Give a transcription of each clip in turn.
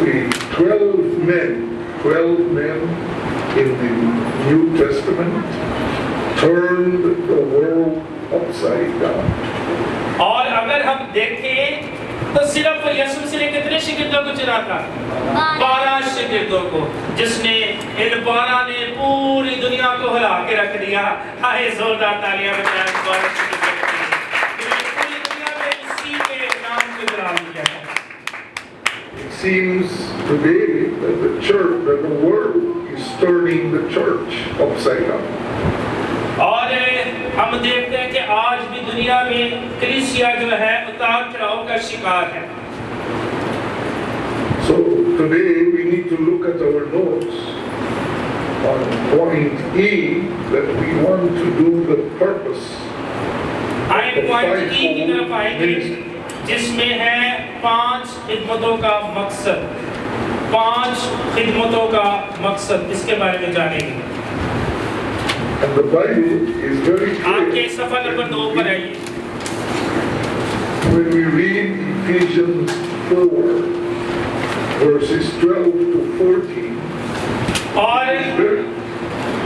the 12 men in the New Testament turned the world upside down. और अगर हम देखें तो सिर्फ यीशु मसीह ने कितने शागिर्दों को चुना था? 12 शागिर्दों को, जिसने इन 12 ने पूरी दुनिया को हिला के रख दिया। हाय, जोरदार तालियां बजाएं इस 12 शागिर्दों के लिए। पूरी दुनिया में इसी के नाम को गिरा दिया है। It seems today that the church, that the world is turning the church upside down. और हम देखते हैं कि आज भी दुनिया में कलीसिया जो है उतार चढ़ाव का शिकार है। So today we need to look at our notes on point E, that we want to do the purpose आइए पॉइंट ई की तरफ आएंगे, जिसमें है 5 खिदमतों का मकसद। 5 खिदमतों का मकसद, इसके बारे में जानेंगे। And the Bible is very आपके clear. सफा नंबर 2 पर आइए। When we read Ephesians 4, verses 12 to 14, और it's very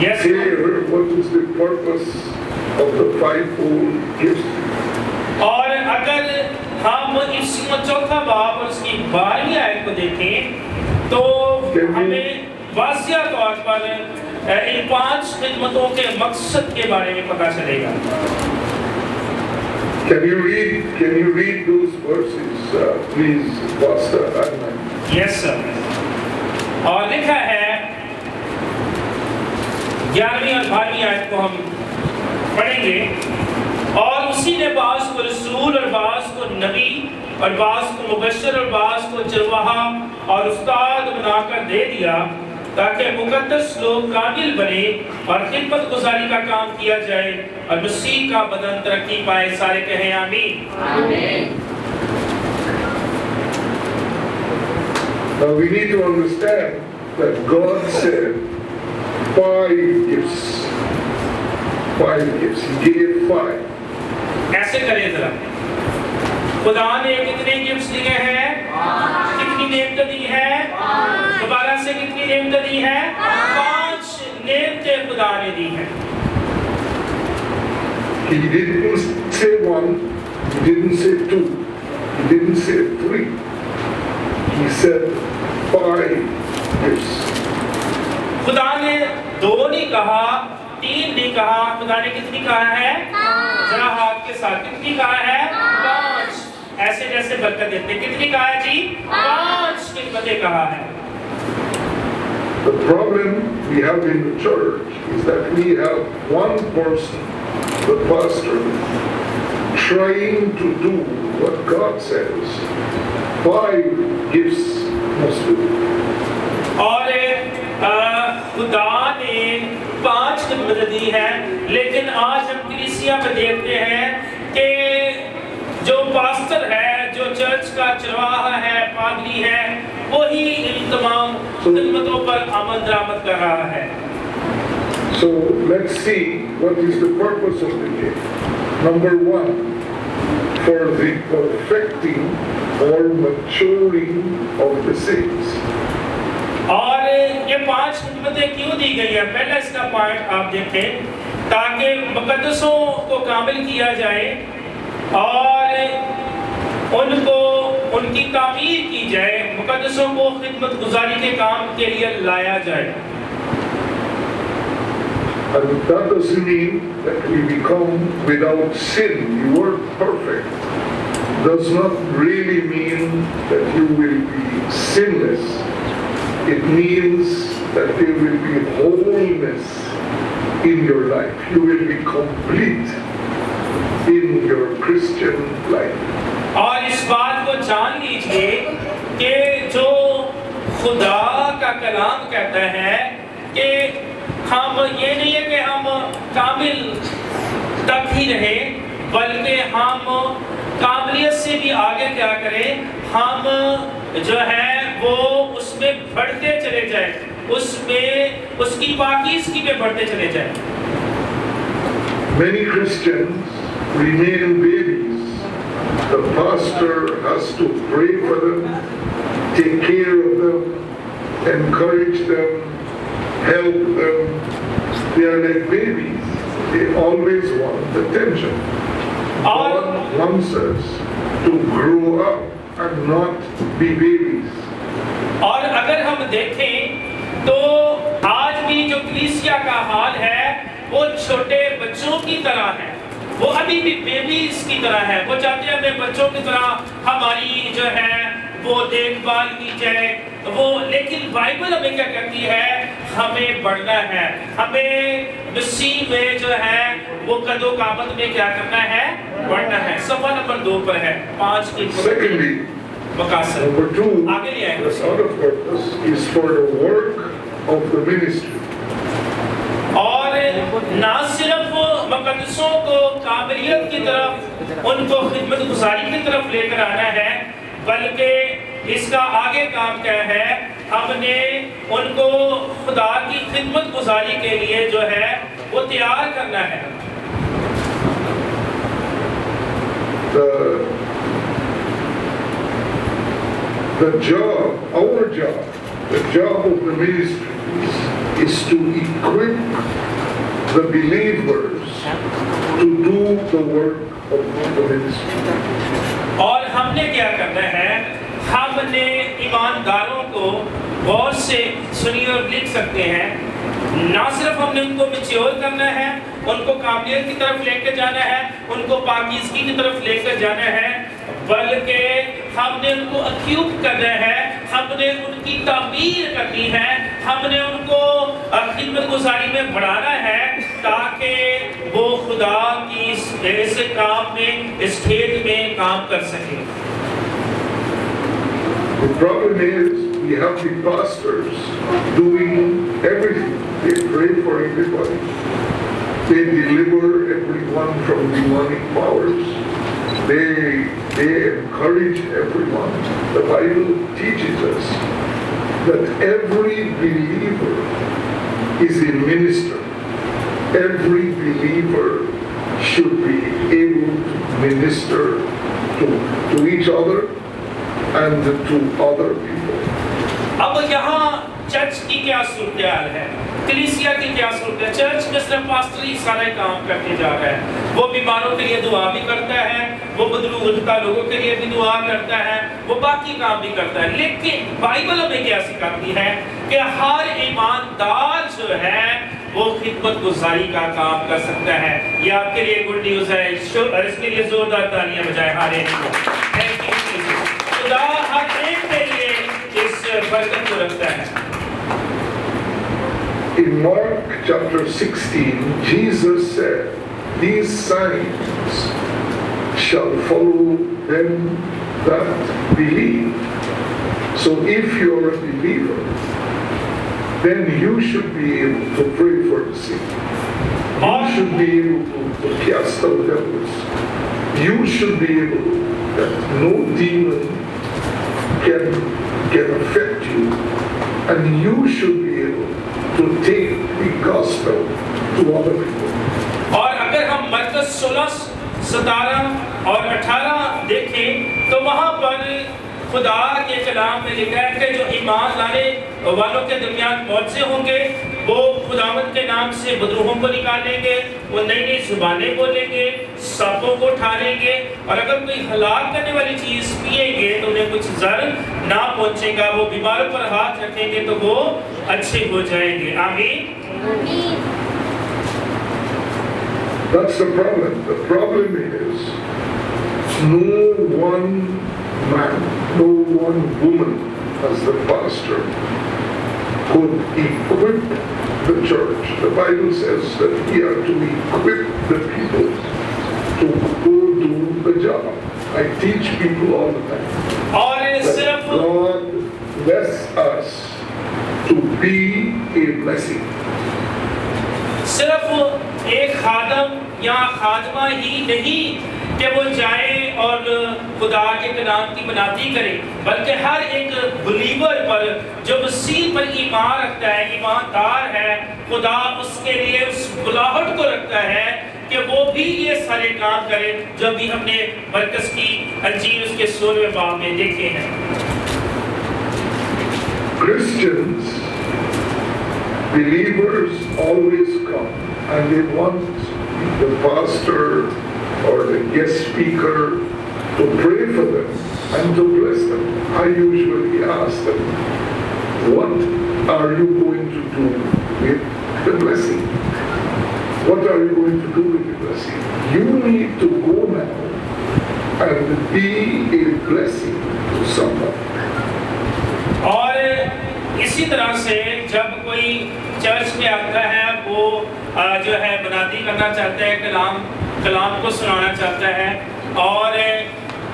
yes clear what is the purpose of the fivefold gifts. और अगर हम इस चौथा बाब और उसकी 12वीं आयत को देखें तो हमें वाज़िया तौर पर इन 5 खिदमतों के मकसद के बारे में पता चलेगा। Can you read those verses, please, Pastor Adnan? Yes sir. और लिखा है 11वीं और 12वीं आयत को हम पढ़ेंगे। और उसी ने बाज़ को रसूल और बाज़ को नबी और बाज़ को मुबश्शिर और बाज़ को चरवाहा और उस्ताद बनाकर दे दिया, ताकि मुकद्दस लोग काबिल बने और खिदमत गुजारी का काम किया जाए और मसीह का बदन तरक्की पाए। सारे कहें आमीन। आमीन। Now we need to understand that God said 5 gifts. 5 gifts. He gave 5. ऐसे करें जरा। खुदा ने कितने गिफ्ट्स दिए हैं? कितनी नेमतें दी हैं? दोबारा से कितनी नेमतें दी हैं? 5 नेमतें खुदा ने दी हैं। He didn't say 1, he didn't say 2, he didn't say 3. He said 5 gifts. खुदा ने 2 नहीं कहा, 3 नहीं कहा, खुदा ने कितनी कहा है? जरा हाथ के साथ कितनी कहा है? 5। ऐसे जैसे बरकत देते, कितनी कहा है जी? 5 खिदमतें कहा है। The problem we have in the church is that we have one person, the pastor, trying to do what God says. 5 gifts must do. और खुदा ने 5 खिदमतें दी है, लेकिन आज हम कलीसिया में देखते हैं कि जो पास्टर है, जो चर्च का चरवाहा है, पादरी है, वही इन तमाम खिदमतों पर अमल दरामद कर रहा है। So let's see what is the purpose of the gift. Number 1, for the perfecting or maturing of the saints. और ये 5 खिदमतें क्यों दी गई है? पहला इसका पॉइंट आप देखें, ताकि मुकद्दसों को कामिल किया जाए और उनको उनकी तामीर की जाए, मुकद्दसों को खिदमत गुजारी के काम के लिए लाया जाए। And that doesn't mean that we become without sin. The word perfect does not really mean that you will be sinless. It means that there will be wholeness in your life. You will be complete in your Christian life. और इस बात को जान लीजिए कि जो खुदा का कलाम कहता है कि हम ये नहीं है कि हम कामिल तक ही रहें, बल्कि हम काबिलियत से भी आगे क्या करें, हम जो है वो उसमें बढ़ते चले जाएं, उसमें उसकी पाकीज़गी में बढ़ते चले जाएं। Many Christians remain babies. The pastor has to pray for them, take care of them, encourage them, help them. They are like babies. They always want attention. God wants us to grow up and not be babies. और अगर हम देखें तो आज भी जो कलीसिया का हाल है वो छोटे बच्चों की तरह है, वो अभी भी बेबीज की तरह है। वो चाहते हैं अपने बच्चों की तरह हमारी जो है वो देखभाल की जाए वो, लेकिन बाइबल हमें क्या कहती है, हमें बढ़ना है, हमें मसीह में जो है वो कदो कामत में क्या करना है, बढ़ना है। सफा नंबर 2 पर है 5 की Secondly, मकासद number 2, आगे ले आए। the other purpose is for the work of the ministry. और ना सिर्फ मुकद्दसों को काबिलियत की तरफ, उनको खिदमत गुजारी की तरफ लेकर आना है, बल्कि इसका आगे काम क्या है, हमने उनको खुदा की खिदमत गुजारी के लिए जो है वो तैयार करना है। The job, our job, the job of the ministry is to equip the believers to do the work of the ministry. और हमने क्या करना है, हमने ईमानदारों को गौर से सुनिए और लिख सकते हैं, ना सिर्फ हमने उनको मैच्योर करना है, उनको काबिलियत की तरफ लेकर जाना है, उनको पाकीज़गी की तरफ लेकर जाना है, बल्कि हमने उनको अक्यूप करना है, हमने उनकी तामीर करनी है, हमने उनको खिदमत गुजारी में बढ़ाना है, ताकि वो खुदा की इस काम में, इस खेत में काम कर सके। The problem is we have the pastors doing everything. They pray for everybody. They deliver everyone from demonic powers. They encourage everyone. The Bible teaches us that every believer is a minister. Every believer should be able to minister to each other and to other people. अब यहाँ church की क्या सूरत है, कलीसिया की क्या सूरत है? Church में सिर्फ पास्टर ही सारे काम करके जा रहा है। वो बीमारों के लिए दुआ भी करता है, वो बदरूगता लोगों के लिए भी दुआ करता है, वो बाकी काम भी करता है। लेकिन बाइबल हमें क्या सिखाती है कि हर ईमानदार जो है वो खिदमत गुजारी का काम कर सकता है। ये आपके लिए गुड न्यूज़ है। इसके लिए जोरदार तालियां बजाएं हारे को। Thank you. खुदा हर एक के लिए इस बरकत को रखता है। In Mark chapter 16, Jesus said, "These signs shall follow them that believe." So if you're a believer, then you should be able to pray for the sick. You should be able to cast out devils. You should be able that no demon can affect you, and you should be able to take the gospel to other people. और अगर हम मरकस 16, 17 और 18 देखें तो वहाँ पर खुदा के कलाम में लिखा है कि जो ईमान लाने वालों के दरमियान मौजज़े होंगे वो खुदावंद के नाम से बदरूहों को निकालेंगे, वो नई नई जुबानें बोलेंगे, सांपों को उठालेंगे, और अगर कोई हलाक करने वाली चीज़ पिएंगे तो उन्हें कुछ ज़र ना पहुँचेगा, वो बीमारों पर हाथ रखेंगे तो वो अच्छे हो जाएंगे। आमीन। That's the problem. The problem is no one man, no one woman as the pastor could equip the church. The Bible says that we are to equip the people to go do the job. I teach people all the time और that सिर्फ God bless us to be a blessing. सिर्फ एक खादम या खादमा ही नहीं कि वो जाए और खुदा के कलाम की मनाती करे, बल्कि हर एक बिलीवर पर जो मसीह पर ईमान रखता है, ईमानदार है, खुदा उसके लिए उस बुलाहट को रखता है कि वो भी ये सारे काम करे जो भी हमने मरकस की अंजीर उसके 16वें बाब में देखे हैं। Christians, believers always come and they want the pastor or the guest speaker to pray for them and to bless them. I usually ask them, what are you going to do with the blessing? What are you going to do with the blessing? You need to go now and be a blessing to someone. और इसी तरह से जब कोई church में आता है वो जो है बुनियादी करना चाहता है, कलाम को सुनाना चाहता है, और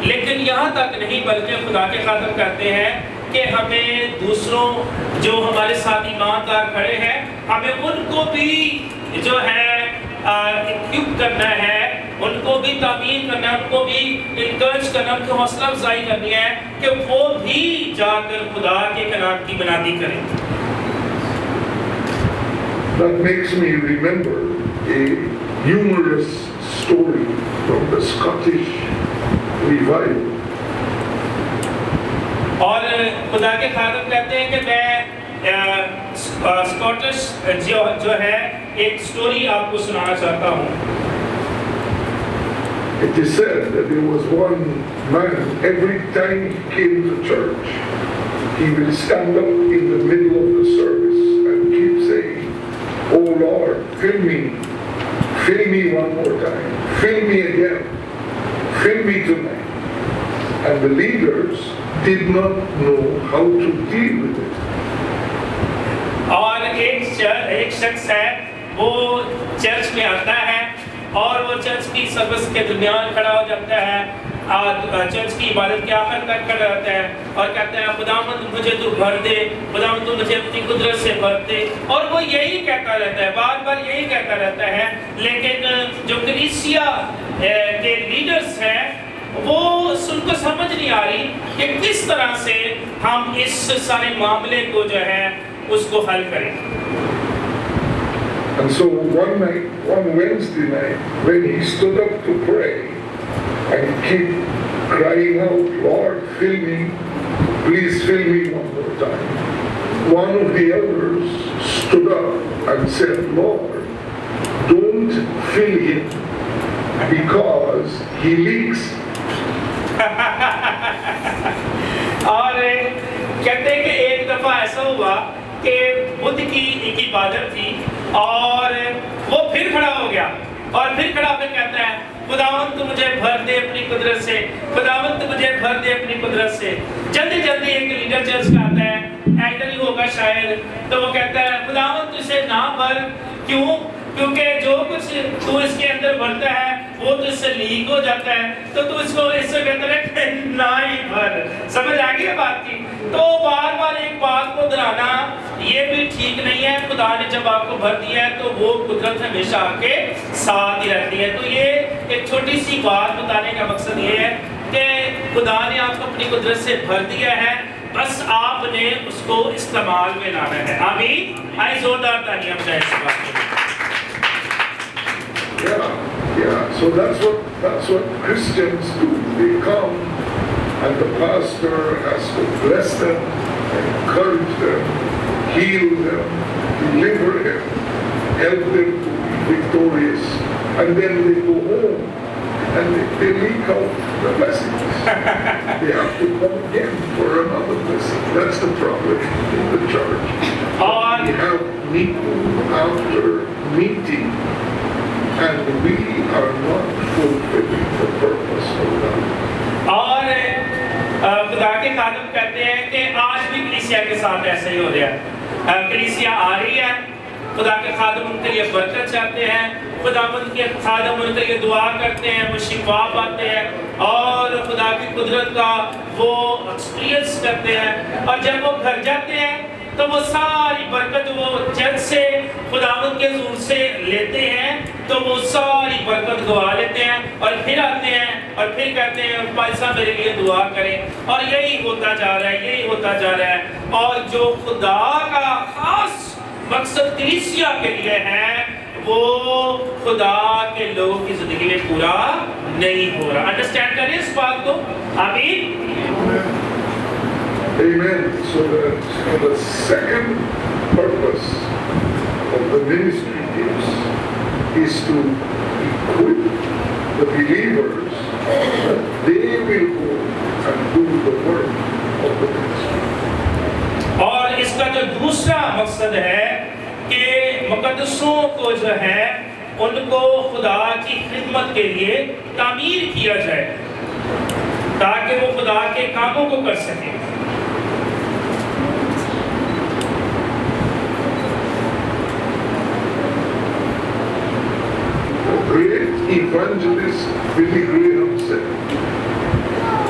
लेकिन यहाँ तक नहीं बल्कि खुदा के खातिर कहते हैं कि हमें दूसरों जो हमारे साथ ईमानदार खड़े हैं हमें उनको भी जो है इक्विप करना है, उनको भी तामीर करना है, उनको भी इनकरेज करना, उनको हौसला अफजाई करनी है कि वो भी जाकर खुदा के कलाम की बुनियादी करें। That makes me remember a humorous story from the Scottish revival. और खुदा के खातिर कहते हैं कि मैं स्कॉटिश जो है एक स्टोरी आपको सुनाना चाहता हूँ। It is said that there was one man, every time he came to church, he will stand up in the middle of the service and keep saying, "Oh Lord, fill me one more time, fill me again, fill me tonight." And the leaders did not know how to deal with it. और एक शख्स है वो church में आता है और वो चर्च की सर्विस के दरमियान खड़ा हो जाता है, चर्च की इबादत के आखिर तक खड़ा रहता है और कहता है, खुदावंद मुझे तू भर दे, खुदावंद तू मुझे अपनी कुदरत से भर दे। और वो यही कहता रहता है, बार बार यही कहता रहता है। लेकिन जो कलीसिया के लीडर्स हैं वो उनको समझ नहीं आ रही कि किस तरह से हम इस सारे मामले को जो है उसको हल करें। And so one Wednesday night, when he stood up to pray and kept crying out, "Lord, fill me, please fill me one more time," one of the elders stood up and said, "Lord, don't fill him because he leaks." और कहते हैं कि एक दफा ऐसा हुआ कि बुद्ध की एक इबादत थी और वो फिर खड़ा हो गया और फिर खड़ा होकर कहता है, खुदावंद तू मुझे भर दे अपनी कुदरत से, खुदावंद तू मुझे भर दे अपनी कुदरत से। जल्दी जल्दी एक लीडर चर्च का आता है, ऐसा ही होगा शायद, तो वो कहता है, खुदावंद तू इसे ना भर, क्यों? क्योंकि जो कुछ तू इसके अंदर भरता है वो तो इससे लीक हो जाता है, तो तू इसको इससे कहता है ना ही भर। समझ आ गई बात की? तो बार बार एक बात को दोहराना ये भी ठीक नहीं है। खुदा ने जब आपको भर दिया है तो वो कुदरत हमेशा आपके साथ ही रहती है। तो ये एक छोटी सी बात बताने का मकसद ये है कि खुदा ने आपको अपनी कुदरत से भर दिया है, बस आपने उसको इस्तेमाल में लाना है। आमीन। आई जोरदार तालियां बजाएं इस बात के लिए। Yeah. So that's what Christians do. They come and the pastor has to bless them, encourage them, heal them, deliver them, help them to be victorious, and then they go home and they leak out the blessings. They have to come again for another blessing. That's the problem in the church. We have meeting after meeting, and we are not fulfilling the purpose of God. और खुदा के खादम कहते हैं कि आज भी कलीसिया के साथ ऐसा ही हो रहा है। कलीसिया आ रही है, खुदा के खादम उनके लिए बरकत चाहते हैं, खुदावंद के खादम उनके लिए दुआ करते हैं, वो शिफा पाते हैं और खुदा की कुदरत का वो एक्सपीरियंस करते हैं। और जब वो घर जाते हैं तो वो सारी बरकत वो चर्च से खुदावंद के हुजूर से लेते हैं, तो वो सारी बरकत गवा लेते हैं और फिर आते हैं और फिर कहते हैं, भाई साहब मेरे लिए दुआ करें। और यही होता जा रहा है, यही होता जा रहा है। और जो खुदा का खास मकसद कलीसिया के लिए है वो खुदा के लोगों की जिंदगी में पूरा नहीं हो रहा। अंडरस्टैंड करिए इस बात को। आमीन। Amen. So the second purpose of the ministry is to equip the believers that they will go and do the work of the ministry. और इसका जो दूसरा मकसद है कि मुकद्दसों को जो है उनको खुदा की खिदमत के लिए तामीर किया जाए ताकि वो खुदा के कामों को कर सके। Great evangelist Billy Graham said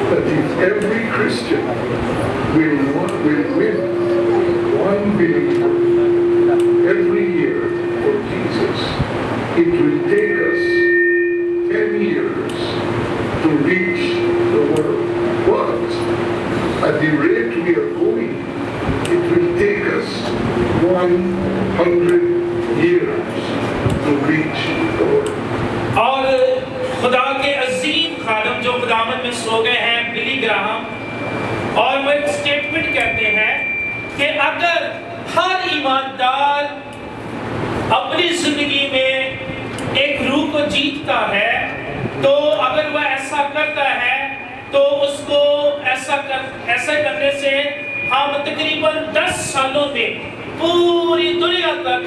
that if every Christian will win one believer every year for Jesus, it will take us 10 years to reach the world. But at the rate we are going, it will take us 100 years to reach the world. और खुदा के अजीम खादम जो खुदामद में सो गए हैं Billy Graham, और वो एक स्टेटमेंट कहते हैं कि अगर हर ईमानदार अपनी जिंदगी में एक रूह को जीतता है तो अगर वह ऐसा करता है तो उसको ऐसा करने से हम तकरीबन 10 सालों में पूरी दुनिया तक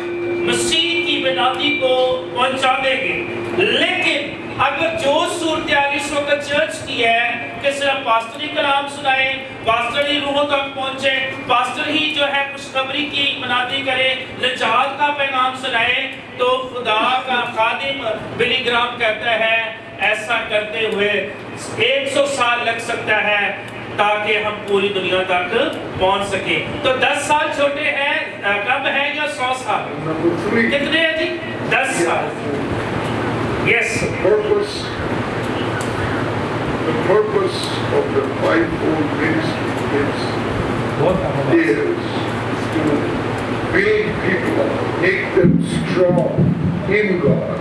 मसीह की बुनियादी को पहुंचा देंगे। लेकिन अगर जो सूरत इस वक्त चर्च की है कि सिर्फ पास्टर ही कलाम सुनाए, पास्टर ही रूहों तक पहुंचे, पास्टर ही जो है खुशखबरी की मनादी करे, निजात का पैगाम सुनाए, तो खुदा का खादिम बिली ग्राहम कहता है ऐसा करते हुए 100 साल लग सकता है ताकि हम पूरी दुनिया तक पहुंच सके। तो 10 साल छोटे हैं कब है या 100 साल? कितने हैं जी? 10 साल। Yes. The purpose of the fivefold ministry is to build people up, make them strong in God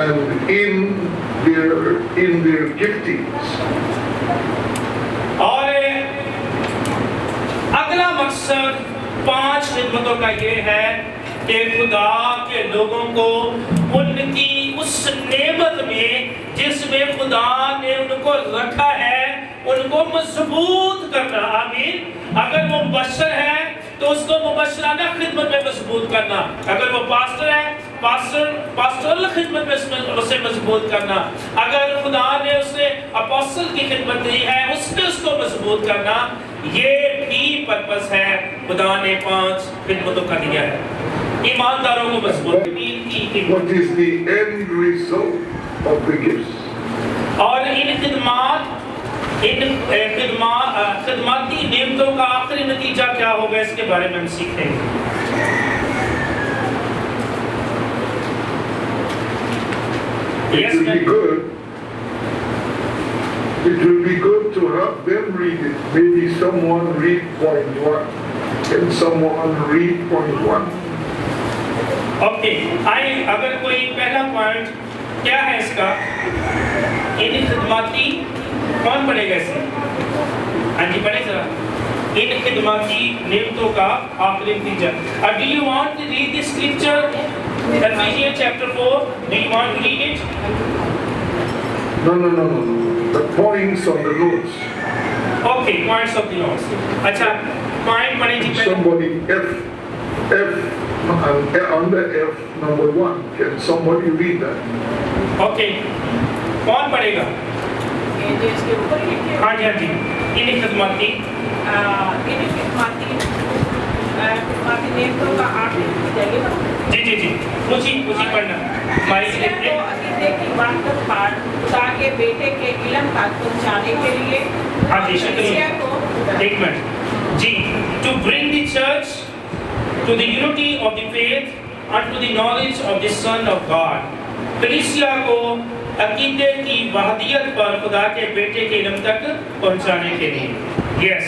and in their giftings. और अगला मकसद 5 खिदमतों का ये है कि खुदा के लोगों को उनकी उस नेमत में जिसमें खुदा ने उनको रखा है उनको मजबूत करना। आमीन। अगर वो मुबश्शिर है तो उसको मुबश्शिराना खिदमत में मजबूत करना। अगर वो पास्टर है पास्टरल खिदमत में उसे मजबूत करना। अगर खुदा ने उसे अपोस्टल की खिदमत दी है उसमें उसको मजबूत करना। ये भी पर्पस है खुदा ने 5 खिदमतों का दिया है। ईमानदारों को मजबूत की। What is the end result of the gifts? और इन खिदमाती नेमतों का आखिरी नतीजा क्या होगा इसके बारे में हम सीखेंगे। It will be good to have them read it. Maybe someone read point 1 and someone read point 1. Okay, आइए अगर कोई पहला पॉइंट क्या है इसका, इन खिदमाती कौन पढ़ेगा इसे? हाँ जी पढ़े जरा। इन खिदमाती नेमतों का आखिरी नतीजा। Do you want to read the scripture? Ephesians chapter 4. Do you want to read it? No. The points on the notes. Okay, points of the notes. अच्छा, point पढ़े जी पहले। Somebody F on the F number 1. Can somebody read that? Okay. कौन पढ़ेगा? जो इसके ऊपर लिखे हाँ जी। इन खिदमाती नेमतों का आखिरी नतीजा ना। जी पूछी पढ़ना। कलीसिया को अकीदे की बात पाठ खुदा के बेटे के इल्म तक पहुंचाने के लिए। हाँ जी कलीसिया को एक मिनट जी। To bring the church to the unity of the faith and to the knowledge of the Son of God. कलीसिया को अकीदे की वहदियत पर खुदा के बेटे के इल्म तक पहुंचाने के लिए। यस।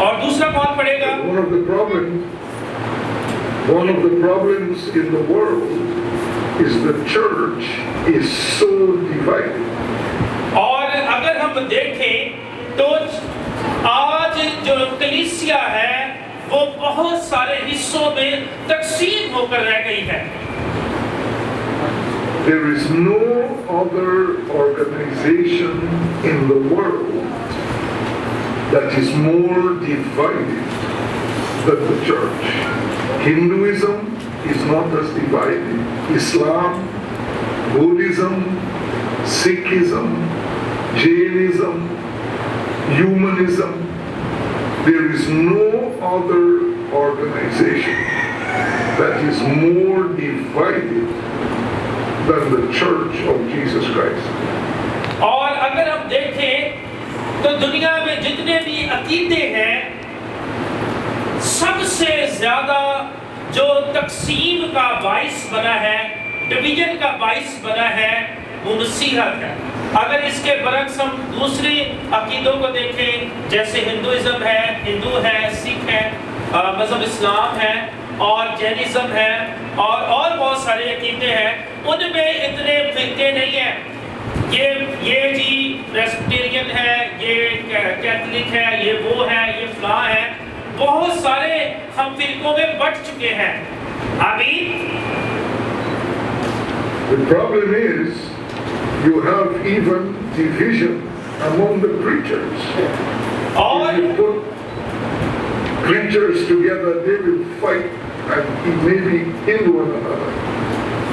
और दूसरा कौन पढ़ेगा? One of the problems in the world is the church is so divided. और अगर हम देखें तो आज जो कलीसिया है वो बहुत सारे हिस्सों में तकसीम होकर रह गई है। There is no other organization in the world that is more divided than the church. Hinduism is not as divided. Islam, Buddhism, Sikhism, Jainism, humanism. There is no other organization that is more divided than the Church of Jesus Christ. और अगर हम देखें तो दुनिया में जितने भी अकीदे हैं, सबसे ज्यादा जो तकसीम का बाइस बना है, डिवीजन का बाइस बना है, वो मसीहत है। अगर इसके बरक्स हम दूसरे अकीदों को देखें, जैसे हिंदुइज्म है, हिंदू है, सिख है, मजहब इस्लाम है और जैनिज्म है और बहुत सारे अकीदे हैं, उनमें इतने फिरके नहीं हैं। ये जी प्रेस्बिटेरियन है, ये कैथोलिक है, ये वो है, ये फलां है, बहुत सारे हम फिरकों में बट चुके हैं। आमीन। The problem is you have even division among the preachers. If you put preachers together, they will fight and maybe kill one another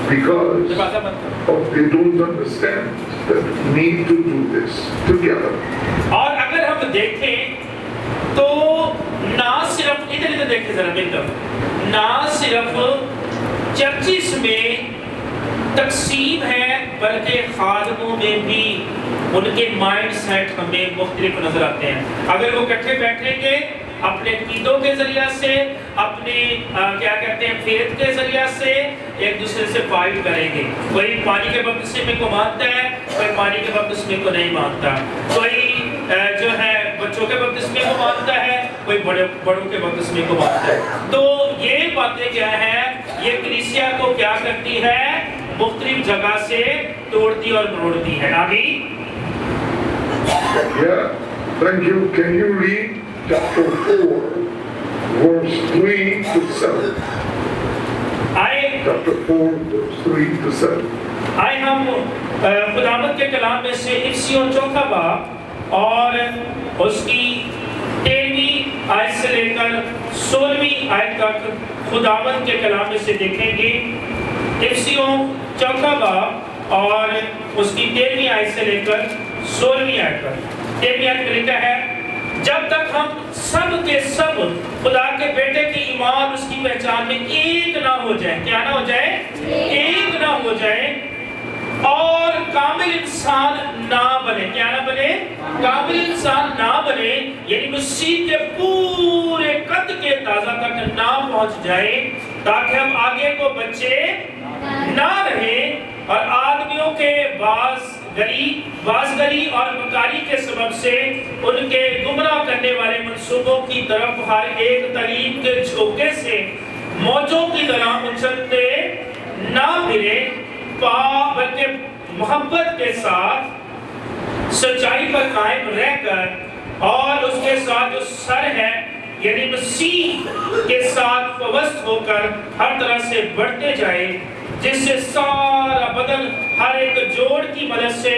because they don't understand that we need to do this together. और अगर हम देखें तो ना सिर्फ इधर देखें जरा मित्र, ना सिर्फ चर्चिस में तकसीम है बल्कि खादमों में भी उनके माइंड सेट हमें मुख्तलिफ नजर आते हैं। अगर वो इकट्ठे बैठेंगे अपने कीदों के जरिया से, अपने क्या कहते हैं फेथ के जरिया से एक दूसरे से फाइट करेंगे। कोई पानी के बपतिस्मे को मानता है, कोई पानी के बपतिस्मे को नहीं मानता, कोई जो है बच्चों के बपतिस्मे को मानता है, कोई बड़ों के बपतिस्मे को मानता है। तो ये बातें क्या है, ये कलीसिया को क्या करती है, मुख्तलिफ जगह से तोड़ती और मरोड़ती है। आमीन। Yeah, thank you. Can you read chapter 4, verse 3 to 7? Chapter 4, verse 3 to 7. आए हम खुदावंद के कलाम में से इफ्सियों चौथा बाब और उसकी 13वीं आयत से लेकर 16वीं आयत तक खुदावंद के कलाम में से देखेंगे। इफ्सियों चौथा बाब और उसकी 13वीं आयत से लेकर 16वीं आयत तक। 13वीं आयत में लिखा है, जब तक हम सब के सब खुदा के बेटे की ईमान उसकी पहचान में एक ना हो जाए, क्या ना हो जाए, एक ना हो जाए और कामिल इंसान ना बने, क्या ना बने, कामिल इंसान ना बने, यानी मसीह के पूरे कद के ताजा तक ना पहुंच जाए, ताकि हम आगे को बच्चे ना रहे और आदमियों के बाज़गरी और मकारी के सबब से उनके गुमराह करने वाले मंसूबों की तरफ हर एक तालीम के झोंके से मौजों की तरह उछलते ना फिरे, बल्कि मोहब्बत के साथ सच्चाई पर कायम रहकर और उसके साथ जो सर है यानी मसीह के साथ पवस्त होकर हर तरह से बढ़ते जाए, जिससे सारा बदन हर एक जोड़ की मदद से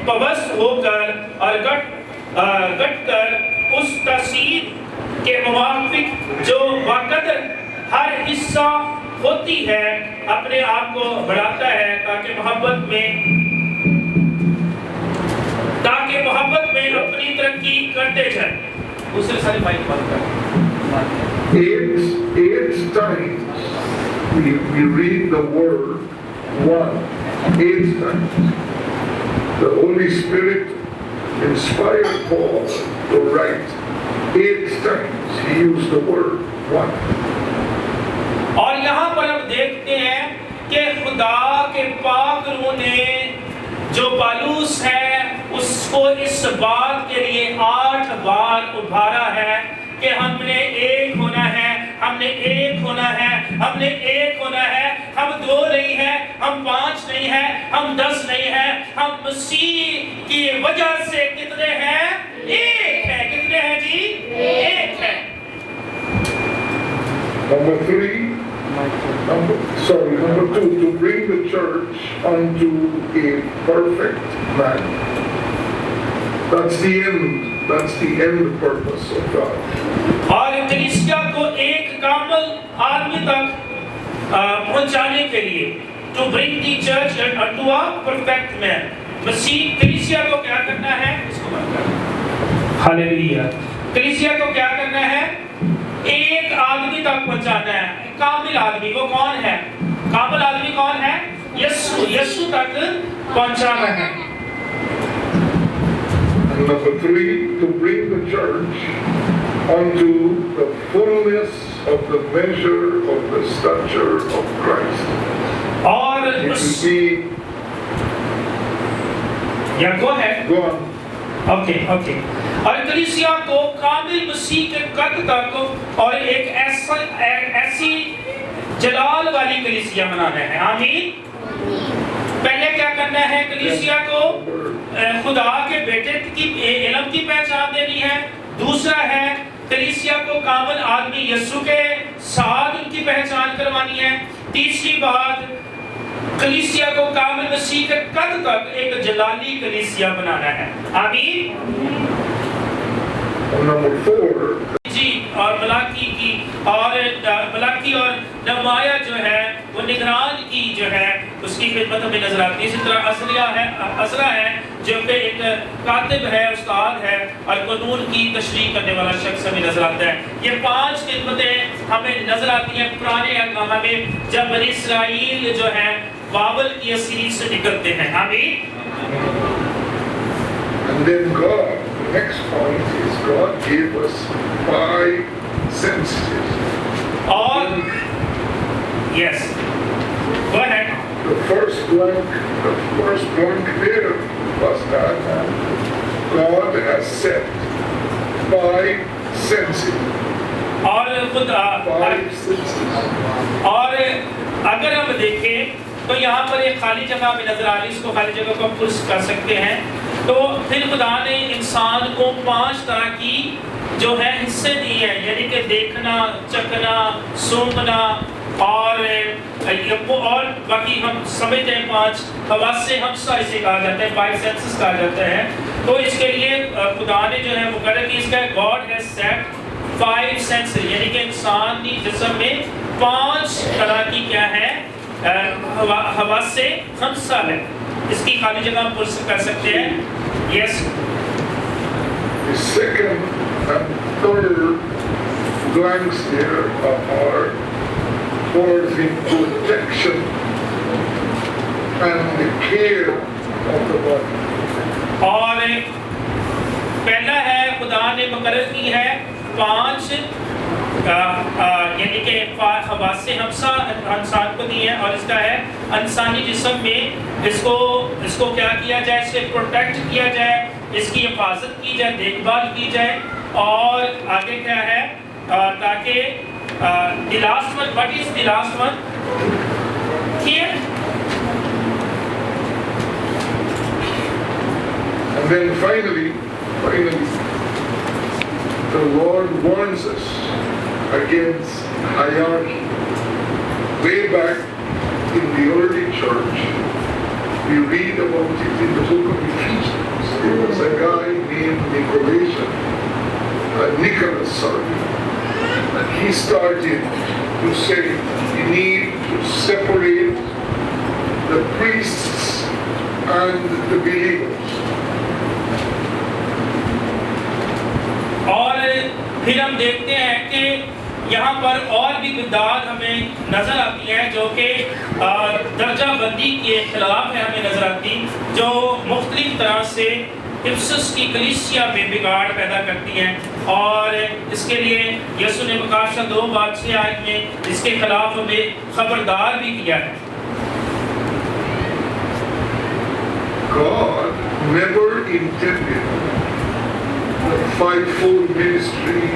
पवस्त होकर और गट कर उस तस्वीर के मुवाफिक जो वाकदर हर हिस्सा होती है अपने आप को बढ़ाता है, ताकि मोहब्बत में अपनी तरक्की करते जाए। दूसरे सारी बाइक बंद कर। 8 times we read the word one. 8 times. The Holy Spirit inspired Paul to write 8 times. He used the word one. और यहाँ पर हम देखते हैं कि खुदा के पाक रूह ने जो पालूस है उसको इस बात के लिए 8 बार उभारा है कि हमने एक होना है, हमने एक होना है, हमने एक होना है। हम 2 नहीं है, हम 5 नहीं है, हम 10 नहीं है, हम मसीह की वजह से कितने हैं? एक है। कितने कितने हैं जी? एक है। Number two, to bring the church unto a perfect man. That's the end purpose of God. और कलीसिया को एक कामल आदमी तक पहुंचाने के लिए, to bring the church unto a perfect man, मसीह कलीसिया को क्या करना है? इसको बंद कर। हालेलुया। कलीसिया को क्या करना है? एक आदमी तक पहुंचाना है, कामिल आदमी। वो कौन है? कामिल आदमी कौन है? यीशु तक पहुंचाना है। And number three, to bring the church unto the fullness of the measure of the stature of Christ. और It will be, go ahead. go on. Okay. और कलीसिया को कामिल मसीह के कद तक और एक ऐसी जलाल वाली कलीसिया बनाना है। आमीन। पहले क्या करना है? कलीसिया को खुदा के बेटे की इल्म की पहचान देनी है। दूसरा है कलीसिया को कामिल आदमी यीशु के साथ उनकी पहचान करवानी है। तीसरी बात, कलीसिया को कामिल मसीह के कद तक एक जलाली कलीसिया बनाना है। आमीन। Number four, जी, और मलाकी और नमाया जो है वो निगरान की जो है उसकी खिदमत हमें नजर आती है। इसी तरह असरा है जो पे एक कातिब है, उस्ताद है और कानून की तशरीह करने वाला शख्स हमें नजर आता है। ये 5 खिदमतें हमें नजर आती हैं पुराने अहकाम में, जब बनी इस्राईल जो है बाबल की असीरी से निकलते हैं। आमीन। and then God, the next point is God gave us 5 senses. और yes, go ahead. The first blank there was that God has set 5 senses. और खुदा 5 senses. और अगर हम देखें तो यहाँ पर एक खाली जगह भी नजर आ रही है, इसको खाली जगह को पुश कर सकते हैं। तो फिर खुदा ने इंसान को 5 तरह की जो है हिस्से दिए हैं, यानी कि देखना, चखना, सूंघना और बाकी हम समझते हैं 5 हवासे हमसा इसे कहा जाता है, 5 सेंसेस कहा जाता है। तो इसके लिए खुदा ने जो है मुकर्रर की इसका गॉड हैज सेट 5 सेंसेस, यानी कि इंसान की जिस्म में 5 तरह की क्या है हवासे हमसा है। इसकी खाली जगह हम पुश कर सकते हैं। Yes. The second and third blanks there are for the protection and the care of the body. और पहला है खुदा ने मुकर्रर की है 5 यानी कि हवासे हमसा इंसान को दी है, और इसका है इंसानी जिस्म में इसको क्या किया जाए, इसे प्रोटेक्ट किया जाए, इसकी हिफाजत की जाए, देखभाल की जाए। और आगे क्या है ताकि the last one, what is the last one? Here. And then finally, the Lord warns us against hierarchy. Way back in the early church, we read about it in the book of Ephesians. There was a guy named Nicholas, and he started to say you need to separate the priests and the believers. और फिर हम देखते हैं कि यहाँ पर और भी बिदात हमें नजर आती है जो कि दर्जा बंदी के खिलाफ है, हमें नजर आती, जो मुख्तलिफ तरह से इफ्सुस की कलीसिया में बिगाड़ पैदा करती हैं। और इसके लिए यीशु ने मुकाशा 2:6 आयत में इसके खिलाफ हमें खबरदार भी किया है। God never intended the fivefold ministry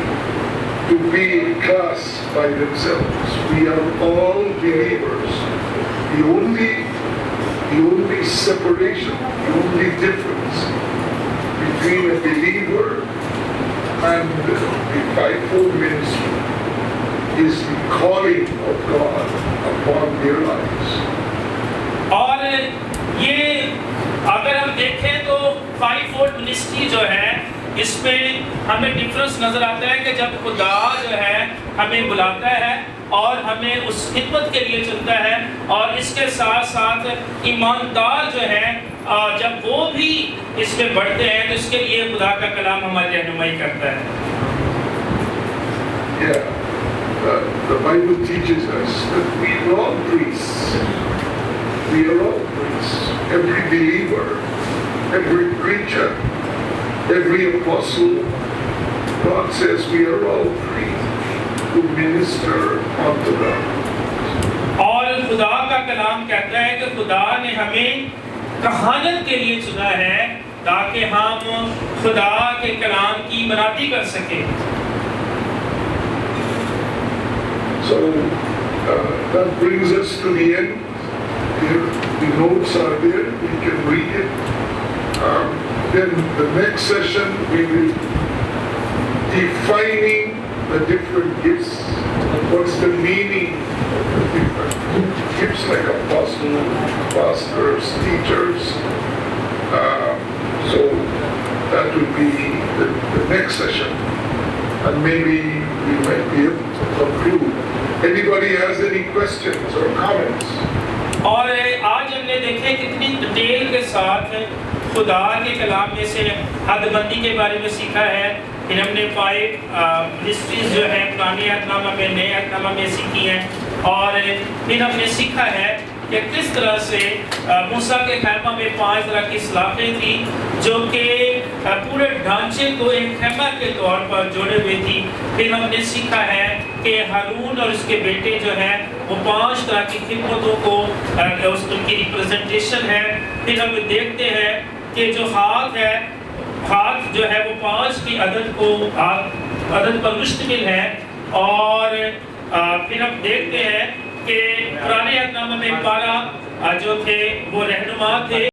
to be a class by themselves. We are all believers. The only separation, the only difference between a believer And the fivefold ministry is the calling of God upon their lives. और ये अगर हम देखें तो five fold ministry जो है इसमें हमें डिफरेंस नजर आता है कि जब खुदा जो है हमें बुलाता है और हमें उस खिदमत के लिए चुनता है, और इसके साथ साथ ईमानदार जो है जब वो भी इसमें बढ़ते हैं तो इसके लिए खुदा का कलाम हमारी रहनुमाई करता है। The Bible teaches us that we are all priests. We are all priests. Every believer, every preacher, every apostle, God says we are all free to minister unto God. और खुदा का कलाम कहता है कि खुदा ने हमें कहानत के लिए चुना है ताकि हम खुदा के कलाम की मनादी कर सकें। So that brings us to the end. Here, the notes are there. We can read it. Then the next session we will defining the different gifts. What's the meaning of the different gifts, like apostles, pastors, teachers? So that will be the next session, and maybe we might be able to conclude. Anybody has any questions or comments? और आज हमने देखे कितनी detail के साथ खुदा के कलाम में से हदबंदी के बारे में सीखा है। फिर हमने फाइव मिनिस्ट्रीज जो है पुराने अहदनामा में नए अहदनामा में सीखी हैं, और फिर हमने सीखा है कि किस तरह से मूसा के खैमा में 5 तरह की सलाखें थी जो कि पूरे ढांचे को एक खैमा के तौर पर जोड़े हुए थी। फिर हमने सीखा है कि हारून और उसके बेटे जो हैं वो 5 तरह की खिदमतों को उनकी रिप्रेजेंटेशन है। फिर हम देखते हैं कि जो हाथ जो है वो 5 की अदद पर मुश्तमिल है, और फिर हम देखते हैं कि पुराने अहदनामा में 12 जो थे वो रहनुमा थे,